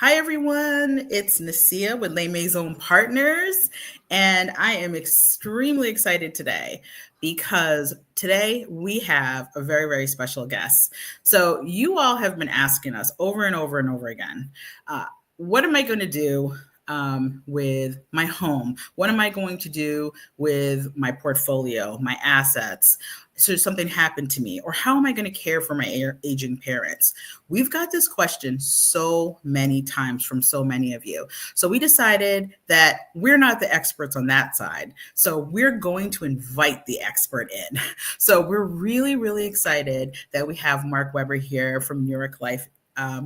Hi, everyone. It's Nasia with Les Maisons Partners, and I am extremely excited today because today we have a very, very special guest. So, you all have been asking us over and over and over again, what am I going to do with my home? What am I going to do with my portfolio, my assets? Should something happen to me? Or how am I going to care for my aging parents? We've got this question so many times from so many of you. So we decided that we're not the experts on that side. So we're going to invite the expert in. So we're really, really excited that we have Mark Weber here from New York Life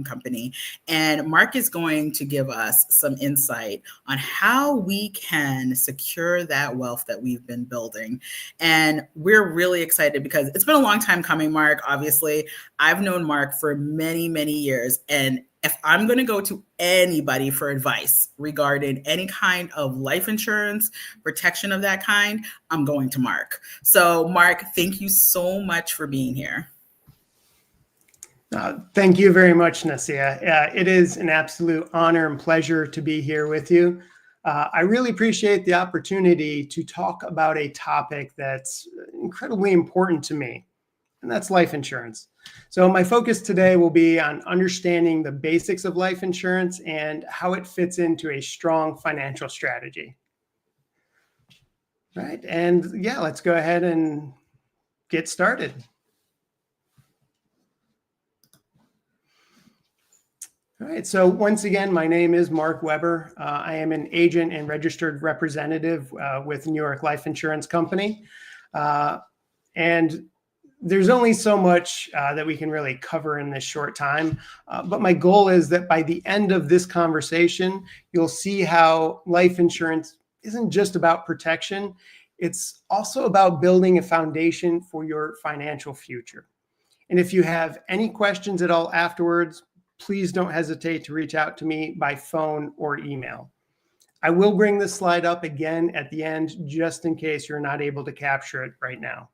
company. And Mark is going to give us some insight on how we can secure that wealth that we've been building. And we're really excited because it's been a long time coming, Mark. Obviously, I've known Mark for many, many years. And if I'm going to go to anybody for advice regarding any kind of life insurance, protection of that kind, I'm going to Mark. So, Mark, thank you so much for being here. Thank you very much, Nasia. It is an absolute honor and pleasure to be here with you. I really appreciate the opportunity to talk about a topic that's incredibly important to me, and that's life insurance. So my focus today will be on understanding the basics of life insurance and how it fits into a strong financial strategy. Right, and yeah, let's go ahead and get started. All right, so once again, my name is Mark Weber. I am an agent and registered representative with New York Life Insurance Company. And there's only so much that we can really cover in this short time. But my goal is that by the end of this conversation, you'll see how life insurance isn't just about protection. It's also about building a foundation for your financial future. And if you have any questions at all afterwards, please don't hesitate to reach out to me by phone or email. I will bring this slide up again at the end, just in case you're not able to capture it right now.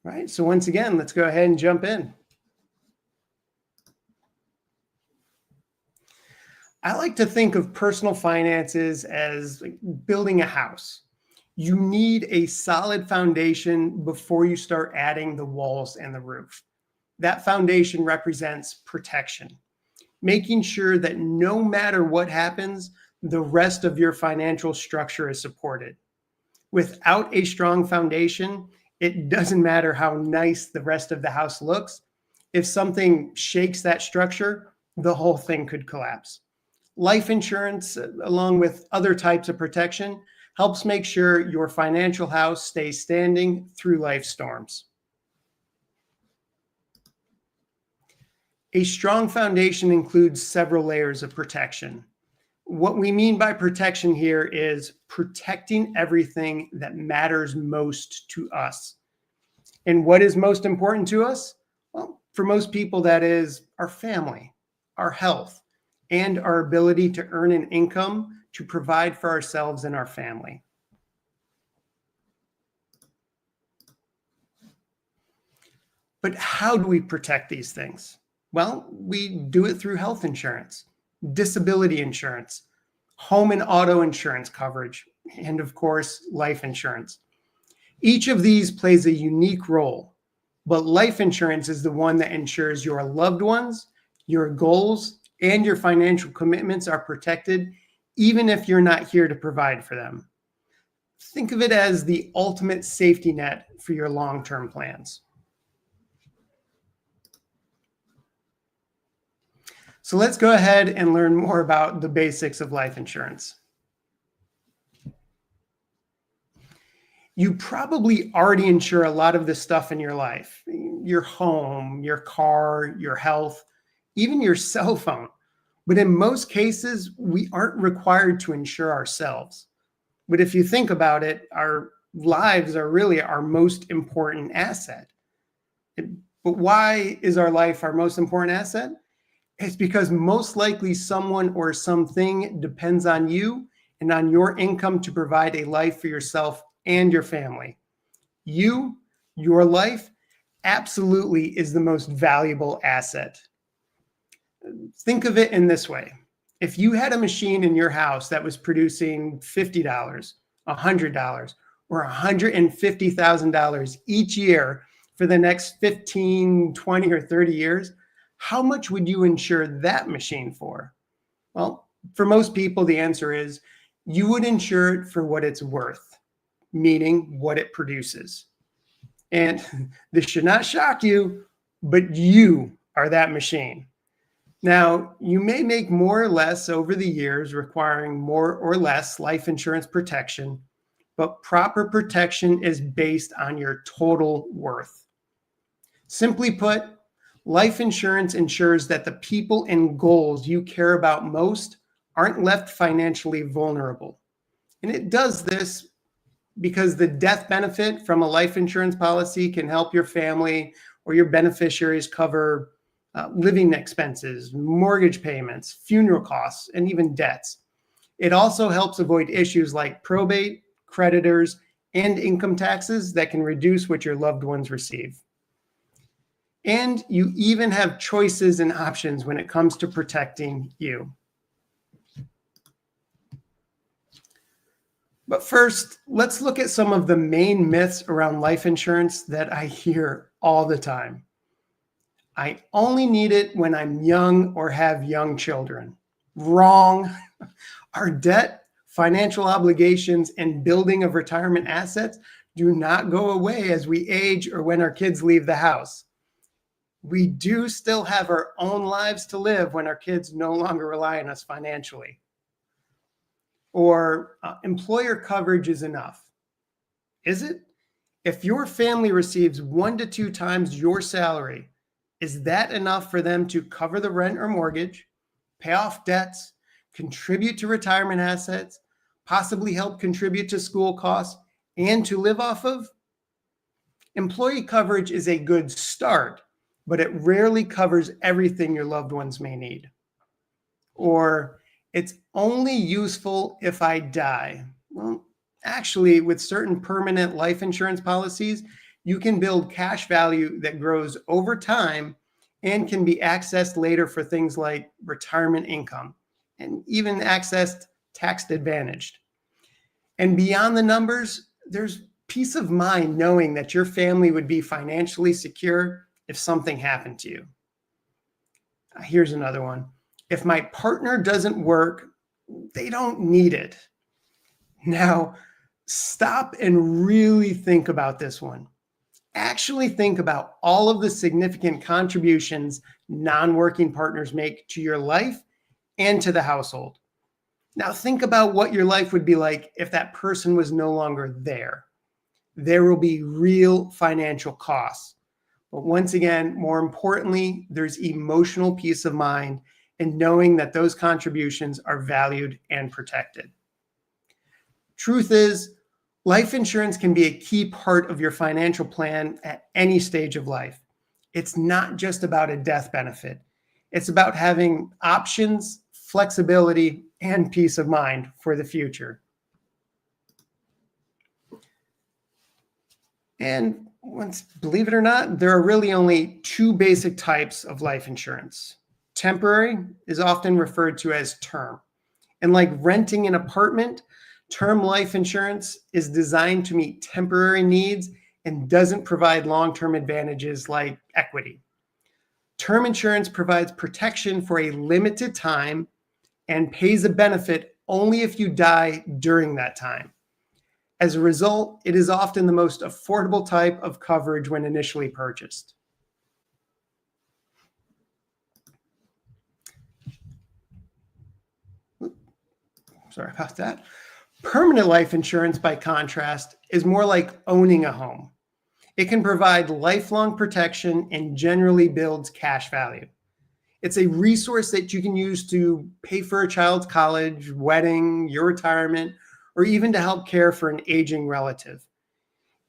All right, so once again, let's go ahead and jump in. I like to think of personal finances as like building a house. You need a solid foundation before you start adding the walls and the roof. That foundation represents protection, making sure that no matter what happens, the rest of your financial structure is supported. Without a strong foundation, it doesn't matter how nice the rest of the house looks. If something shakes that structure, the whole thing could collapse. Life insurance, along with other types of protection, helps make sure your financial house stays standing through life storms. A strong foundation includes several layers of protection. What we mean by protection here is protecting everything that matters most to us. And what is most important to us? Well, for most people, that is our family, our health, and our ability to earn an income to provide for ourselves and our family. But how do we protect these things? Well, we do it through health insurance, disability insurance, home and auto insurance coverage, and of course, life insurance. Each of these plays a unique role, but life insurance is the one that ensures your loved ones, your goals, and your financial commitments are protected, even if you're not here to provide for them. Think of it as the ultimate safety net for your long-term plans. So let's go ahead and learn more about the basics of life insurance. You probably already insure a lot of this stuff in your life, your home, your car, your health, even your cell phone. But in most cases, we aren't required to insure ourselves. But if you think about it, our lives are really our most important asset. But why is our life our most important asset? It's because most likely someone or something depends on you and on your income to provide a life for yourself and your family. You, your life, absolutely is the most valuable asset. Think of it in this way. If you had a machine in your house that was producing $50, $100, or $150,000 each year for the next 15, 20, or 30 years, how much would you insure that machine for? Well, for most people, the answer is you would insure it for what it's worth, meaning what it produces. And this should not shock you, but you are that machine. Now, you may make more or less over the years, requiring more or less life insurance protection, but proper protection is based on your total worth. Simply put, life insurance ensures that the people and goals you care about most aren't left financially vulnerable. And it does this because the death benefit from a life insurance policy can help your family or your beneficiaries cover living expenses, mortgage payments, funeral costs, and even debts. It also helps avoid issues like probate, creditors, and income taxes that can reduce what your loved ones receive. And you even have choices and options when it comes to protecting you. But first, let's look at some of the main myths around life insurance that I hear all the time. I only need it when I'm young or have young children. Wrong. Our debt, financial obligations, and building of retirement assets do not go away as we age or when our kids leave the house. We do still have our own lives to live when our kids no longer rely on us financially. Or employer coverage is enough. Is it? If your family receives 1 to 2 times your salary, is that enough for them to cover the rent or mortgage, pay off debts, contribute to retirement assets, possibly help contribute to school costs, and to live off of? Employee coverage is a good start, but it rarely covers everything your loved ones may need. Or it's only useful if I die. Well, actually, with certain permanent life insurance policies, you can build cash value that grows over time and can be accessed later for things like retirement income and even accessed tax advantaged. And beyond the numbers, there's peace of mind knowing that your family would be financially secure if something happened to you. Here's another one. If my partner doesn't work, they don't need it. Now, stop and really think about this one. Actually think about all of the significant contributions non-working partners make to your life and to the household. Now think about what your life would be like if that person was no longer there. There will be real financial costs. But once again, more importantly, there's emotional peace of mind in knowing that those contributions are valued and protected. Truth is, life insurance can be a key part of your financial plan at any stage of life. It's not just about a death benefit. It's about having options, flexibility, and peace of mind for the future. And believe it or not, there are really only 2 basic types of life insurance. Temporary is often referred to as term. And like renting an apartment, term life insurance is designed to meet temporary needs and doesn't provide long-term advantages like equity. Term insurance provides protection for a limited time and pays a benefit only if you die during that time. As a result, it is often the most affordable type of coverage when initially purchased. Sorry about that. Permanent life insurance, by contrast, is more like owning a home. It can provide lifelong protection and generally builds cash value. It's a resource that you can use to pay for a child's college, wedding, your retirement, or even to help care for an aging relative.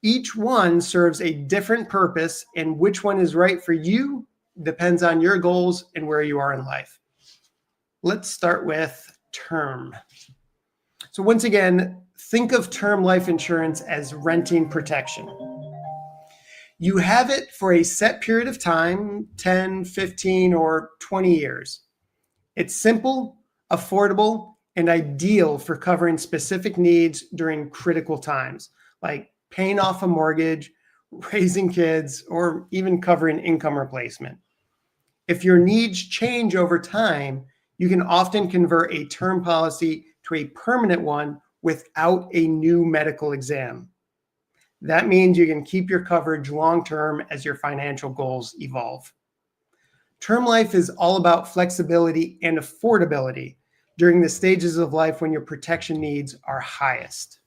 Each one serves a different purpose, and which one is right for you depends on your goals and where you are in life. Let's start with term. So once again, think of term life insurance as renting protection. You have it for a set period of time, 10, 15, or 20 years. It's simple, affordable, and ideal for covering specific needs during critical times, like paying off a mortgage, raising kids, or even covering income replacement. If your needs change over time, you can often convert a term policy to a permanent one without a new medical exam. That means you can keep your coverage long-term as your financial goals evolve. Term life is all about flexibility and affordability during the stages of life when your protection needs are highest.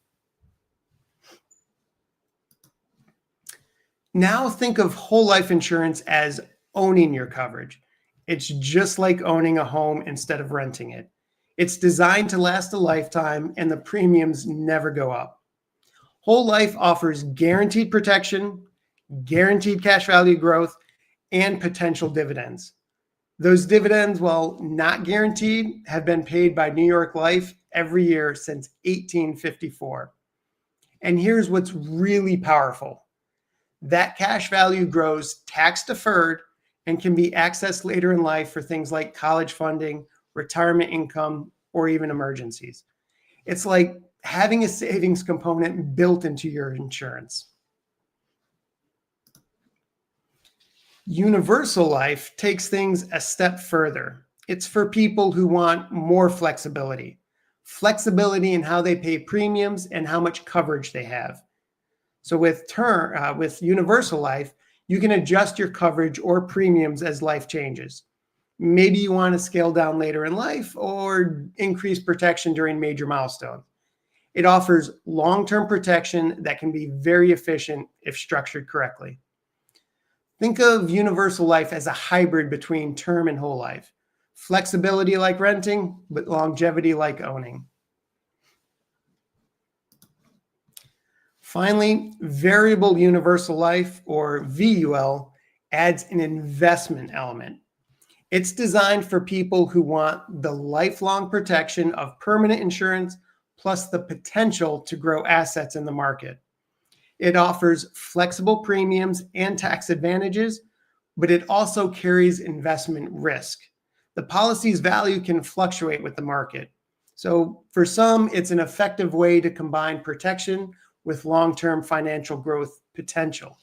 Now think of whole life insurance as owning your coverage. It's just like owning a home instead of renting it. It's designed to last a lifetime and the premiums never go up. Whole life offers guaranteed protection, guaranteed cash value growth, and potential dividends. Those dividends, while not guaranteed, have been paid by New York Life every year since 1854. And here's what's really powerful. That cash value grows tax deferred and can be accessed later in life for things like college funding, retirement income, or even emergencies. It's like having a savings component built into your insurance. Universal life takes things a step further. It's for people who want more flexibility. Flexibility in how they pay premiums and how much coverage they have. So with universal life, you can adjust your coverage or premiums as life changes. Maybe you want to scale down later in life or increase protection during major milestones. It offers long-term protection that can be very efficient if structured correctly. Think of universal life as a hybrid between term and whole life. Flexibility like renting, but longevity like owning. Finally, variable universal life, or VUL, adds an investment element. It's designed for people who want the lifelong protection of permanent insurance plus the potential to grow assets in the market. It offers flexible premiums and tax advantages, but it also carries investment risk. The policy's value can fluctuate with the market. So for some, it's an effective way to combine protection with long-term financial growth potential.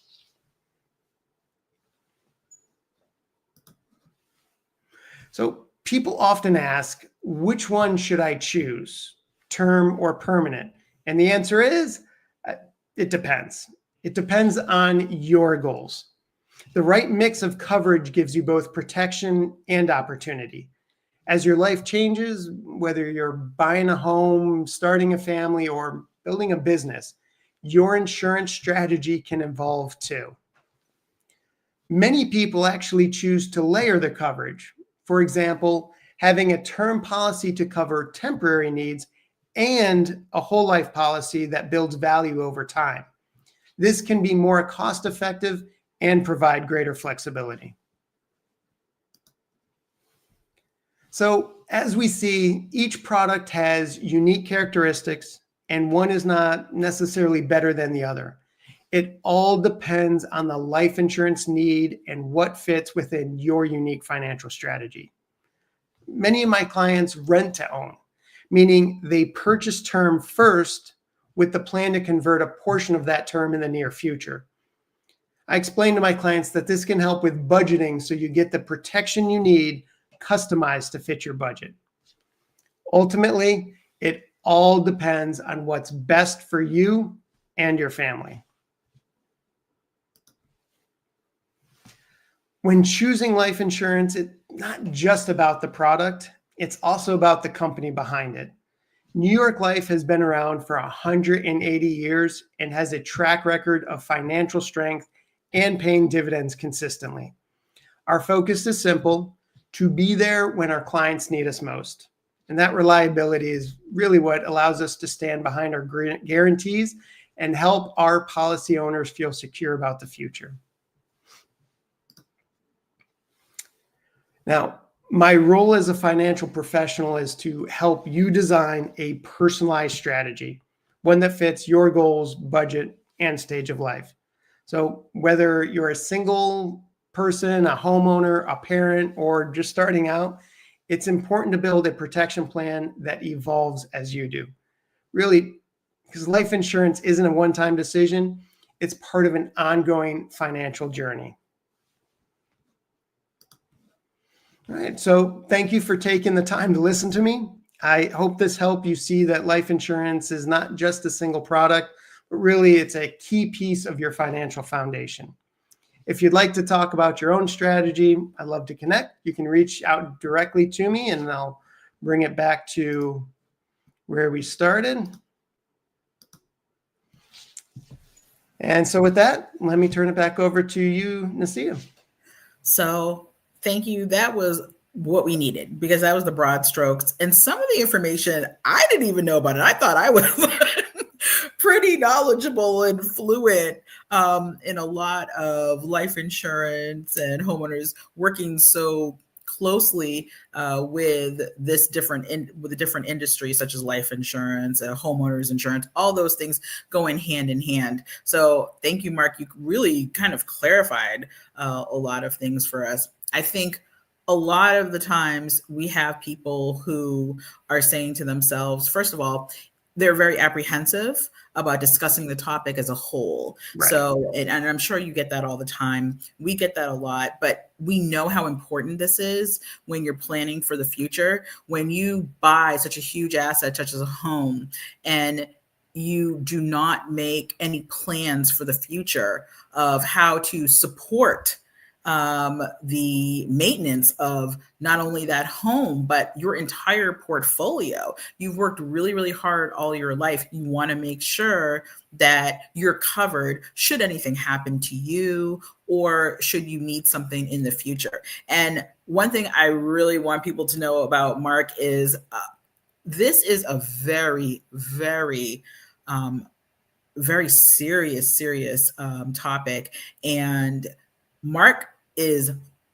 So people often ask, which one should I choose, term or permanent? And the answer is, it depends. It depends on your goals. The right mix of coverage gives you both protection and opportunity. As your life changes, whether you're buying a home, starting a family, or building a business, your insurance strategy can evolve too. Many people actually choose to layer the coverage. For example, having a term policy to cover temporary needs and a whole life policy that builds value over time. This can be more cost-effective and provide greater flexibility. So as we see, each product has unique characteristics and one is not necessarily better than the other. It all depends on the life insurance need and what fits within your unique financial strategy. Many of my clients rent to own, meaning they purchase term first with the plan to convert a portion of that term in the near future. I explain to my clients that this can help with budgeting so you get the protection you need customized to fit your budget. Ultimately, it all depends on what's best for you and your family. When choosing life insurance, it's not just about the product, it's also about the company behind it. New York Life has been around for 180 years and has a track record of financial strength and paying dividends consistently. Our focus is simple: to be there when our clients need us most. And that reliability is really what allows us to stand behind our guarantees and help our policy owners feel secure about the future. Now, my role as a financial professional is to help you design a personalized strategy, one that fits your goals, budget, and stage of life. So whether you're a single person, a homeowner, a parent, or just starting out, It's important to build a protection plan that evolves as you do. Really, because life insurance isn't a one-time decision, it's part of an ongoing financial journey. All right, so thank you for taking the time to listen to me. I hope this helped you see that life insurance is not just a single product, but really it's a key piece of your financial foundation. If you'd like to talk about your own strategy, I'd love to connect. You can reach out directly to me and I'll bring it back to where we started. And so with that, let me turn it back over to you, Nasia. So thank you. That was what we needed, because that was the broad strokes. And some of the information I didn't even know about it. I thought I was pretty knowledgeable and fluent in a lot of life insurance and homeowners, working so closely with the different industries such as life insurance, homeowners insurance, all those things going hand in hand. So thank you, Mark. You really kind of clarified a lot of things for us. I think a lot of the times we have people who are saying to themselves, first of all, they're very apprehensive about discussing the topic as a whole. Right. So, and I'm sure you get that all the time. We get that a lot, but we know how important this is when you're planning for the future. When you buy such a huge asset, such as a home, and you do not make any plans for the future of how to support the maintenance of not only that home, but your entire portfolio. You've worked really, really hard all your life. You want to make sure that you're covered should anything happen to you or should you need something in the future. And one thing I really want people to know about Mark is this is a very, very, very serious topic. And Mark is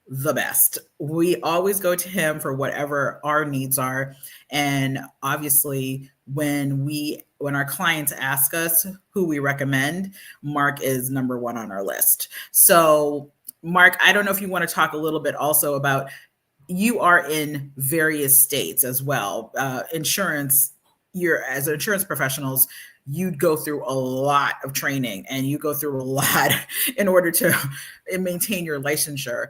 the best. We always go to him for whatever our needs are. And obviously, when our clients ask us who we recommend, Mark is number one on our list. So, Mark, I don't know if you want to talk a little bit also about, you are in various states as well. Insurance, as insurance professionals, you'd go through a lot of training and you go through a lot in order to maintain your licensure.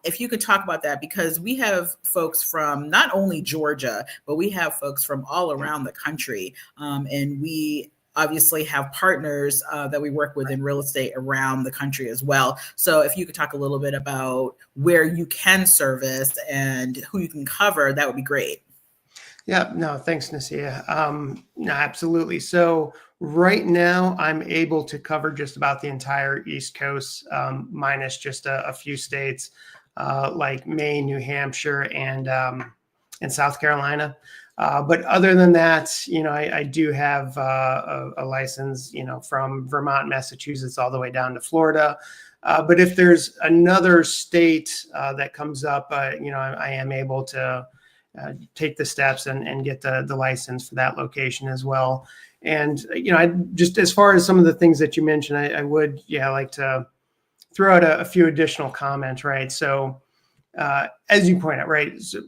If you could talk about that, because we have folks from not only Georgia, but we have folks from all around the country. And we obviously have partners that we work with in real estate around the country as well. So if you could talk a little bit about where you can service and who you can cover, that would be great. Yeah, no, thanks, Nasia. No, absolutely. So right now I'm able to cover just about the entire East Coast, minus just a few states like Maine, New Hampshire, and South Carolina. But other than that, I do have a license, from Vermont, Massachusetts, all the way down to Florida. But if there's another state that comes up, I am able to take the steps and get the license for that location as well. And, I just, as far as some of the things that you mentioned, I would, like to throw out a few additional comments, right? So as you point out, right, so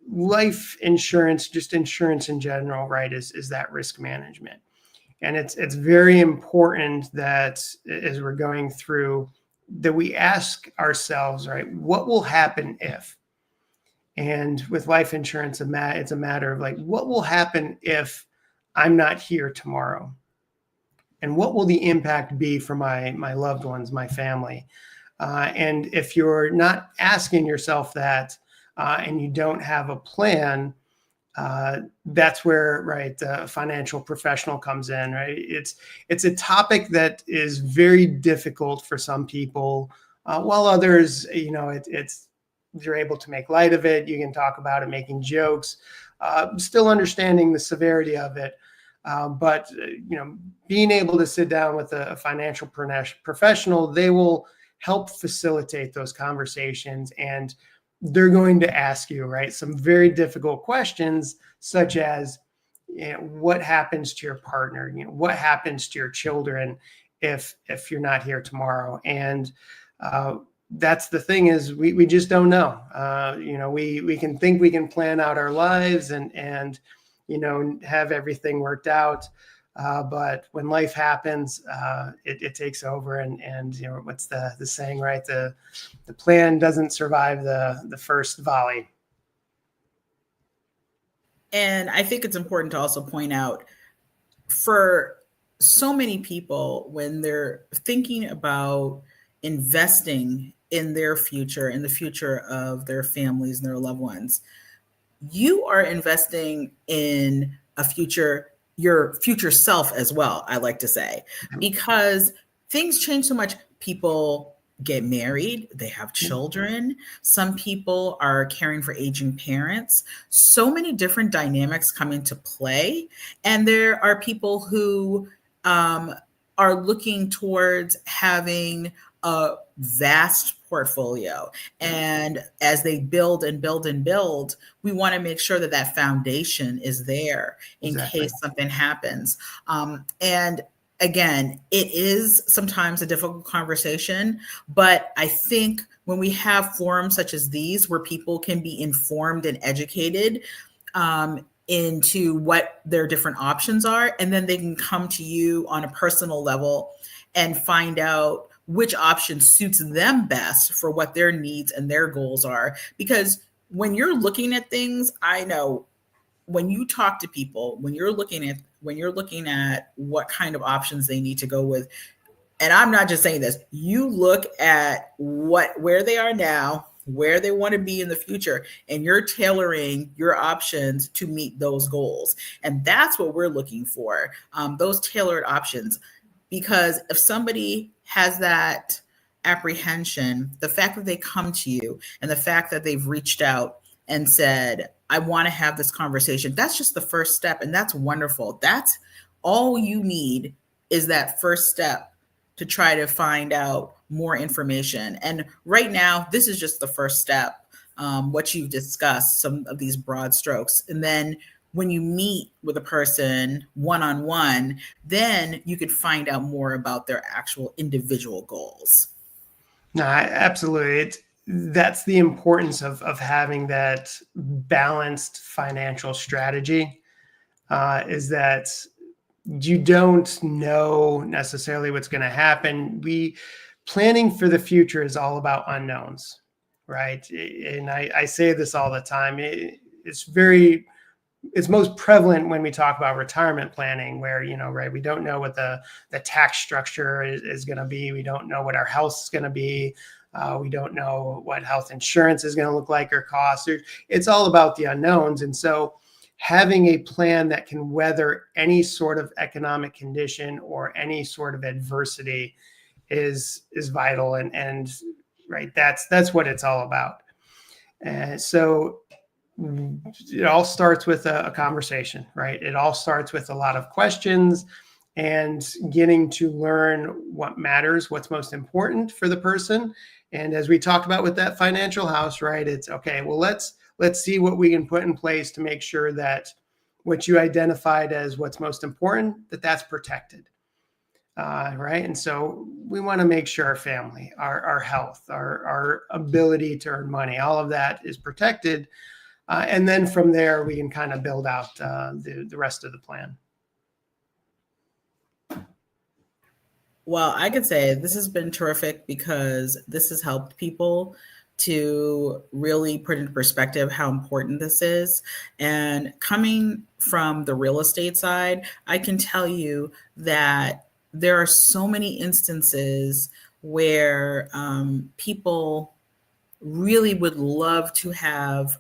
life insurance, just insurance in general, right, is that risk management. And it's very important that as we're going through that we ask ourselves, right, what will happen if? And with life insurance, it's a matter of like, what will happen if I'm not here tomorrow? And what will the impact be for my loved ones, my family? And if you're not asking yourself that and you don't have a plan, that's where, right, the financial professional comes in, right? It's a topic that is very difficult for some people, while others, you're able to make light of it. You can talk about it, making jokes, still understanding the severity of it. But being able to sit down with a financial professional, they will help facilitate those conversations. And they're going to ask you, right, some very difficult questions, such as, what happens to your partner? What happens to your children if you're not here tomorrow? And that's the thing is we just don't know. We can think we can plan out our lives and have everything worked out. But when life happens, it takes over, and what's the saying, right? The plan doesn't survive the first volley. And I think it's important to also point out, for so many people, when they're thinking about investing in their future, in the future of their families and their loved ones, you are investing in a future, your future self as well, I like to say, because things change so much. People get married, they have children, some people are caring for aging parents. So many different dynamics come into play. And there are people who are looking towards having a vast portfolio. And as they build and build and build, we want to make sure that that foundation is there in case something happens. And again, it is sometimes a difficult conversation, but I think when we have forums such as these where people can be informed and educated into what their different options are, and then they can come to you on a personal level and find out which option suits them best for what their needs and their goals are. Because when you're looking at things, I know when you talk to people, when you're looking at what kind of options they need to go with, and I'm not just saying this, you look at where they are now, where they want to be in the future, and you're tailoring your options to meet those goals. And that's what we're looking for, those tailored options. Because if somebody has that apprehension, the fact that they come to you and the fact that they've reached out and said, I want to have this conversation, that's just the first step. And that's wonderful. That's all you need, is that first step to try to find out more information. And right now, this is just the first step, what you've discussed, some of these broad strokes. And then when you meet with a person one-on-one, then you could find out more about their actual individual goals. No, absolutely. That's the importance of having that balanced financial strategy, is that you don't know necessarily what's going to happen. Planning for the future is all about unknowns, right? And I say this all the time. It's most prevalent when we talk about retirement planning, where, right, we don't know what the tax structure is going to be. We don't know what our health is going to be. We don't know what health insurance is going to look like or cost. It's all about the unknowns. And so having a plan that can weather any sort of economic condition or any sort of adversity is vital. And right, that's what it's all about. And so it all starts with a conversation, right? It all starts with a lot of questions and getting to learn what matters, what's most important for the person. And as we talked about with that financial house, right, it's okay, well, let's see what we can put in place to make sure that what you identified as what's most important, that's protected. Right. And so we want to make sure our family, our health, our ability to earn money, all of that is protected. And then from there, we can kind of build out the rest of the plan. Well, I could say this has been terrific, because this has helped people to really put into perspective how important this is. And coming from the real estate side, I can tell you that there are so many instances where people really would love to have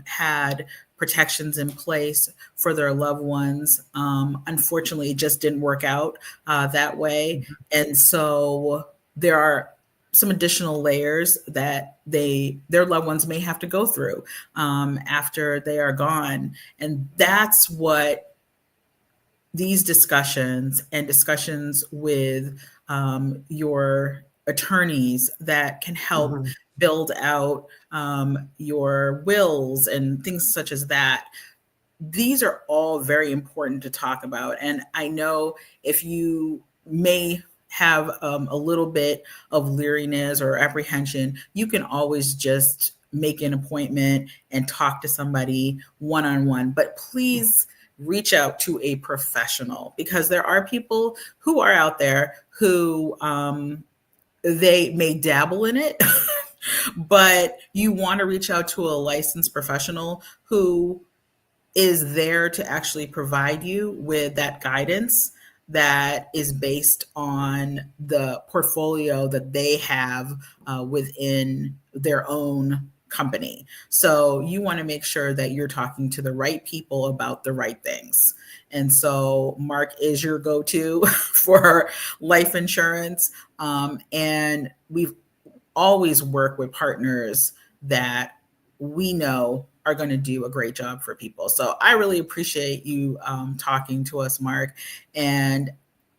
had protections in place for their loved ones. Unfortunately, it just didn't work out that way. And so there are some additional layers that their loved ones may have to go through after they are gone. And that's what these discussions and discussions with your attorneys that can help build out your wills and things such as that. These are all very important to talk about. And I know if you may have a little bit of leeriness or apprehension, you can always just make an appointment and talk to somebody one on one. But please reach out to a professional, because there are people who are out there who they may dabble in it, but you want to reach out to a licensed professional who is there to actually provide you with that guidance that is based on the portfolio that they have within their own company. So you want to make sure that you're talking to the right people about the right things. And so Mark is your go-to for life insurance. And we've always worked with partners that we know are going to do a great job for people. So I really appreciate you talking to us, Mark. And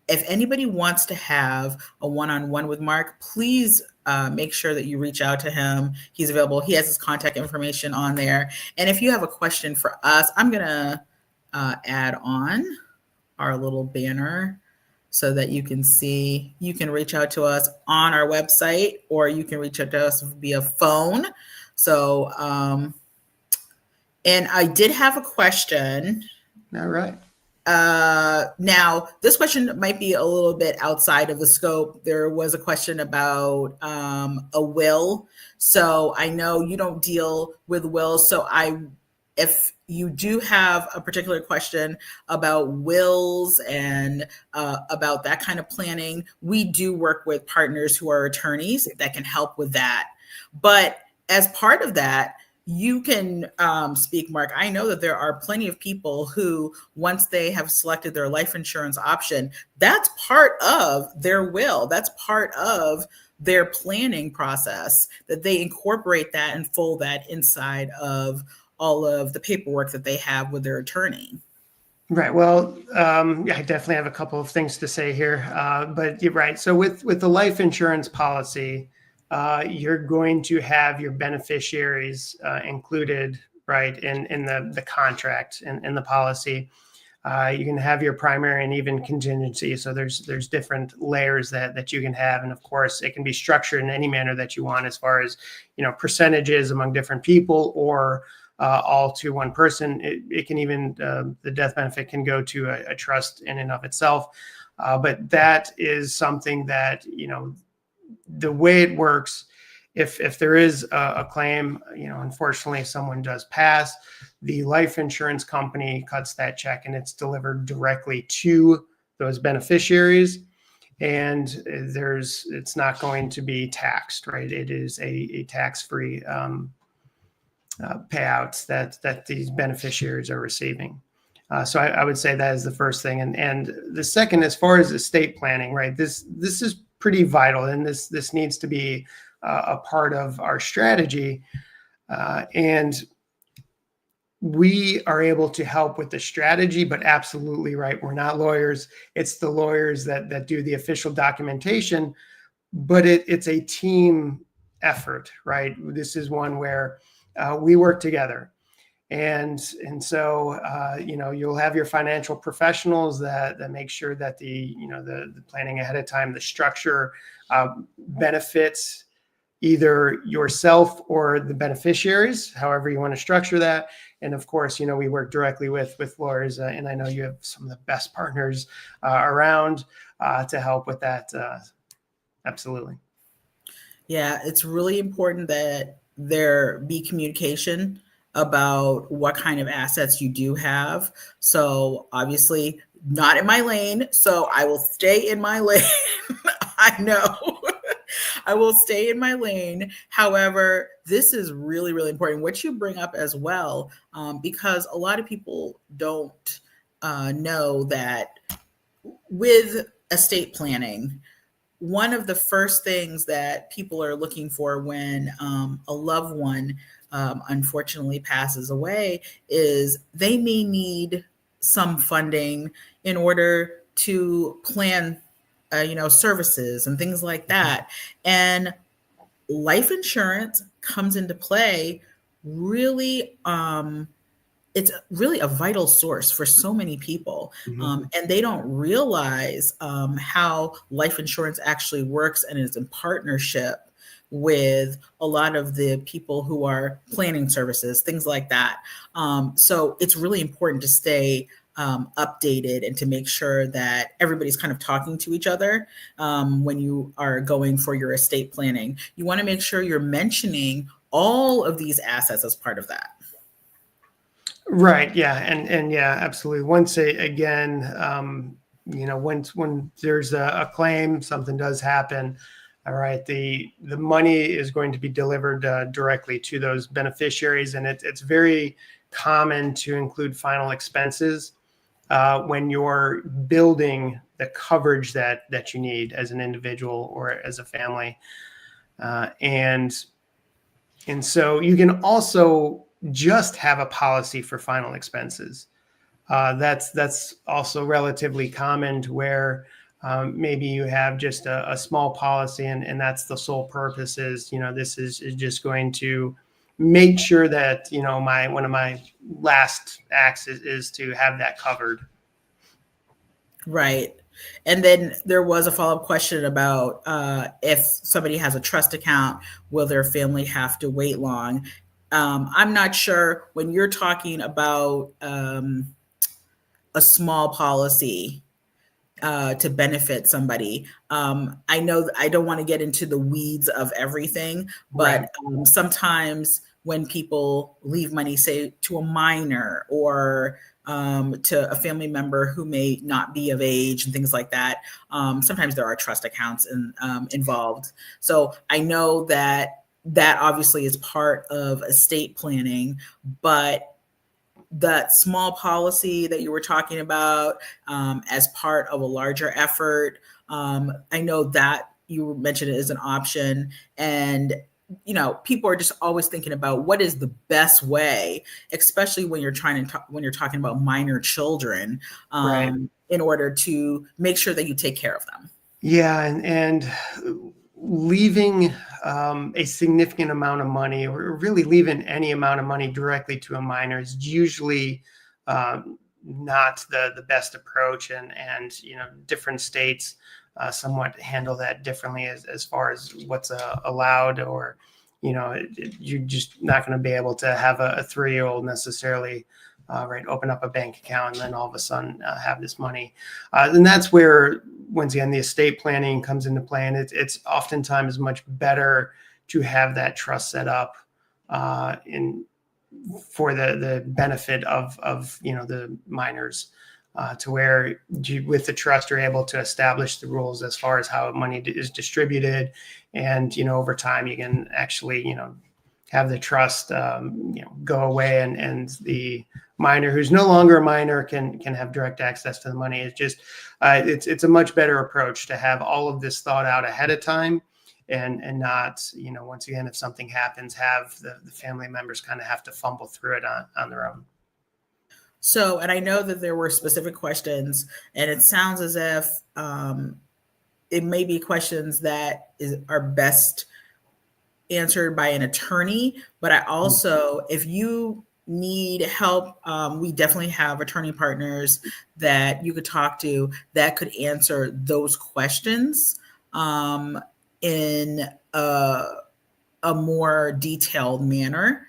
if anybody wants to have a one-on-one with Mark, please make sure that you reach out to him. He's available. He has his contact information on there. And if you have a question for us, I'm going to add on our little banner so that you can see. You can reach out to us on our website, or you can reach out to us via phone. So, and I did have a question. All right. Now, this question might be a little bit outside of the scope. There was a question about a will. So I know you don't deal with wills. So if you do have a particular question about wills and about that kind of planning, we do work with partners who are attorneys that can help with that. But as part of that, you can speak, Mark. I know that there are plenty of people who, once they have selected their life insurance option, that's part of their will. That's part of their planning process, that they incorporate that and fold that inside of all of the paperwork that they have with their attorney. Right. Well, I definitely have a couple of things to say here, but you're right. So with the life insurance policy, you're going to have your beneficiaries included, right, in the contract and in the policy. You can have your primary and even contingency. So there's different layers that you can have, and of course, it can be structured in any manner that you want, as far as percentages among different people, or all to one person. It can even the death benefit can go to a trust in and of itself. But that is something that the way it works, if there is a claim, unfortunately someone does pass, the life insurance company cuts that check and it's delivered directly to those beneficiaries, and it's not going to be taxed, right? It is a tax-free payouts that these beneficiaries are receiving. So I would say that is the first thing. And the second, as far as estate planning, right? This is pretty vital, and this needs to be a part of our strategy. And we are able to help with the strategy, but absolutely right, we're not lawyers. It's the lawyers that do the official documentation, but it's a team effort, right? This is one where we work together. And so, you'll have your financial professionals that make sure that the planning ahead of time, the structure benefits either yourself or the beneficiaries, however you want to structure that. And of course, we work directly with lawyers, and I know you have some of the best partners around to help with that. Absolutely. Yeah, it's really important that there be communication about what kind of assets you do have. So obviously not in my lane, so I will stay in my lane. I know. I will stay in my lane. However, this is really, really important, what you bring up as well, because a lot of people don't know that with estate planning, one of the first things that people are looking for when a loved one unfortunately passes away is they may need some funding in order to plan services and things like that. And life insurance comes into play really it's really a vital source for so many people. Mhm. And they don't realize how life insurance actually works and is in partnership with a lot of the people who are planning services, things like that. So it's really important to stay updated and to make sure that everybody's kind of talking to each other when you are going for your estate planning. You want to make sure you're mentioning all of these assets as part of that. Right. Yeah. And yeah, absolutely. Once again, when there's a claim, something does happen. All right. The money is going to be delivered directly to those beneficiaries, and it's very common to include final expenses when you're building the coverage that you need as an individual or as a family, and so you can also just have a policy for final expenses. That's also relatively common to where maybe you have just a small policy, and that's the sole purpose is, this is just going to make sure that, one of my last acts is to have that covered. Right. And then there was a follow up question about if somebody has a trust account, will their family have to wait long? I'm not sure when you're talking about a small policy to benefit somebody. I know I don't want to get into the weeds of everything, Right. but sometimes when people leave money, say to a minor or to a family member who may not be of age and things like that, sometimes there are trust accounts involved. So I know that that obviously is part of estate planning, but that small policy that you were talking about as part of a larger effort. I know that you mentioned it as an option, and people are just always thinking about what is the best way, especially when you're when you're talking about minor children, Right. in order to make sure that you take care of them. Yeah, and leaving a significant amount of money, or really leaving any amount of money directly to a minor, is usually not the best approach, and different states somewhat handle that differently as far as what's allowed, or you're just not going to be able to have a 3-year-old necessarily. Right, open up a bank account and then all of a sudden have this money, and that's where, once again, the estate planning comes into play, and it's oftentimes much better to have that trust set up in for the benefit of the minors, to where with the trust you're able to establish the rules as far as how money is distributed, and over time you can actually have the trust go away, and the minor who's no longer a minor can have direct access to the money. It's just it's a much better approach to have all of this thought out ahead of time, and not once again, if something happens, have the family members kind of have to fumble through it on their own. So, and I know that there were specific questions, and it sounds as if it may be questions that are best answered by an attorney. But I also, if you need help, we definitely have attorney partners that you could talk to that could answer those questions in a more detailed manner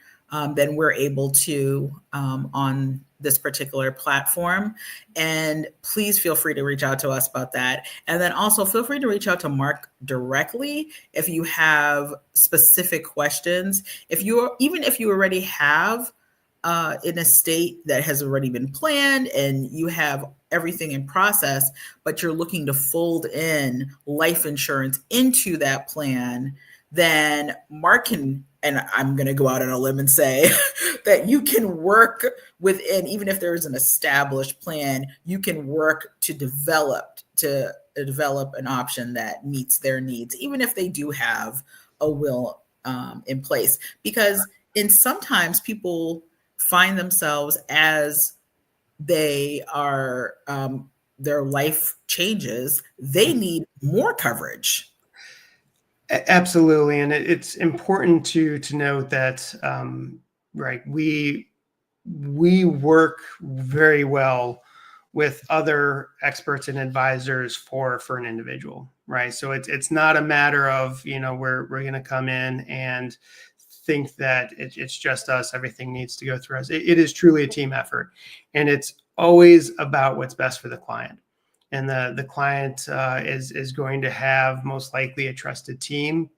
than we're able to on this particular platform. And please feel free to reach out to us about that. And then also feel free to reach out to Mark directly if you have specific questions. Even if you already have an estate that has already been planned and you have everything in process, but you're looking to fold in life insurance into that plan, then Mark can, and I'm going to go out on a limb and say that you can work within, even if there is an established plan, you can work to develop an option that meets their needs, even if they do have a will in place. Because sometimes people find themselves as they are their life changes, they need more coverage. Absolutely, and it's important to note that right, we we work very well with other experts and advisors for an individual, right? So it's not a matter of, we're going to come in and think that it's just us, everything needs to go through us. It is truly a team effort, and it's always about what's best for the client. And the client is going to have most likely a trusted team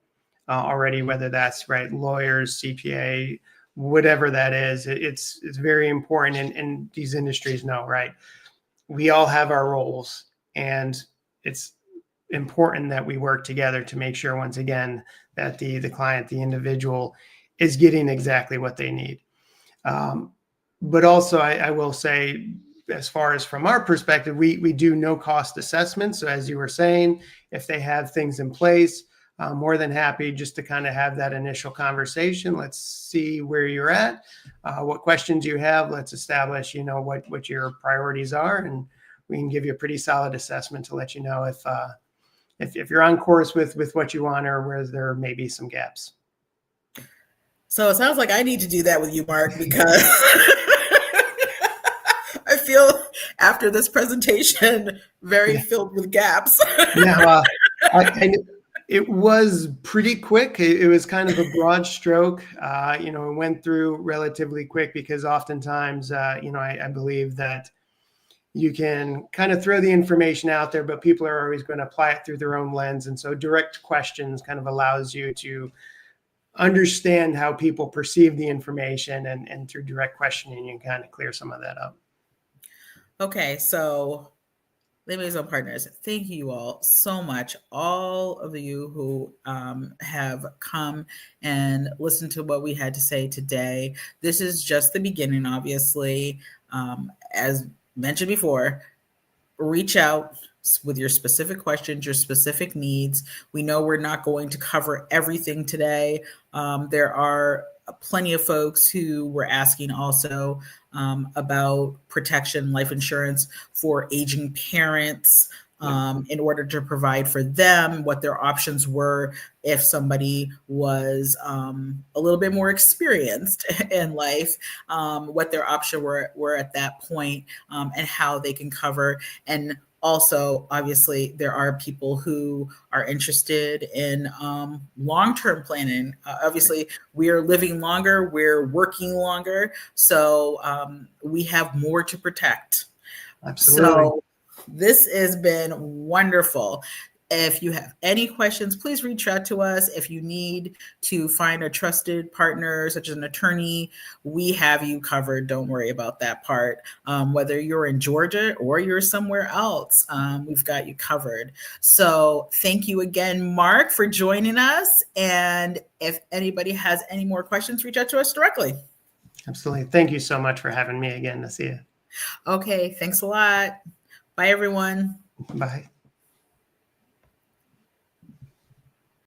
already, whether that's right lawyers, CPA, whatever that is. It's very important, and these industries know, right? We all have our roles, and it's important that we work together to make sure, once again, that the client, the individual, is getting exactly what they need. But also, I will say, as far as from our perspective, we do no cost assessments. So as you were saying, if they have things in place, more than happy just to kind of have that initial conversation. Let's see where you're at, what questions you have. Let's establish, what your priorities are, and we can give you a pretty solid assessment to let you know if you're on course with what you want, or where there may be some gaps. So it sounds like I need to do that with you, Mark, because I feel after this presentation very filled with gaps. Yeah, it was pretty quick. It was kind of a broad stroke. It went through relatively quick because oftentimes, I believe that you can kind of throw the information out there, but people are always going to apply it through their own lens. And so direct questions kind of allows you to understand how people perceive the information, and through direct questioning, you can kind of clear some of that up. Okay, so Les Maisons Partners, thank you all so much. All of you who have come and listened to what we had to say today. This is just the beginning, obviously. As mentioned before, reach out with your specific questions, your specific needs. We know we're not going to cover everything today. There are plenty of folks who were asking also about protection, life insurance for aging parents, in order to provide for them, what their options were if somebody was a little bit more experienced in life, what their options were at that point, and how they can cover. And also, obviously, there are people who are interested in long-term planning. Obviously, we are living longer, we're working longer, so we have more to protect. Absolutely. So this has been wonderful. If you have any questions, please reach out to us. If you need to find a trusted partner, such as an attorney, we have you covered. Don't worry about that part. Whether you're in Georgia or you're somewhere else, we've got you covered. So thank you again, Mark, for joining us. And if anybody has any more questions, reach out to us directly. Absolutely. Thank you so much for having me again, Nasia. Okay, thanks a lot. Bye, everyone. Bye.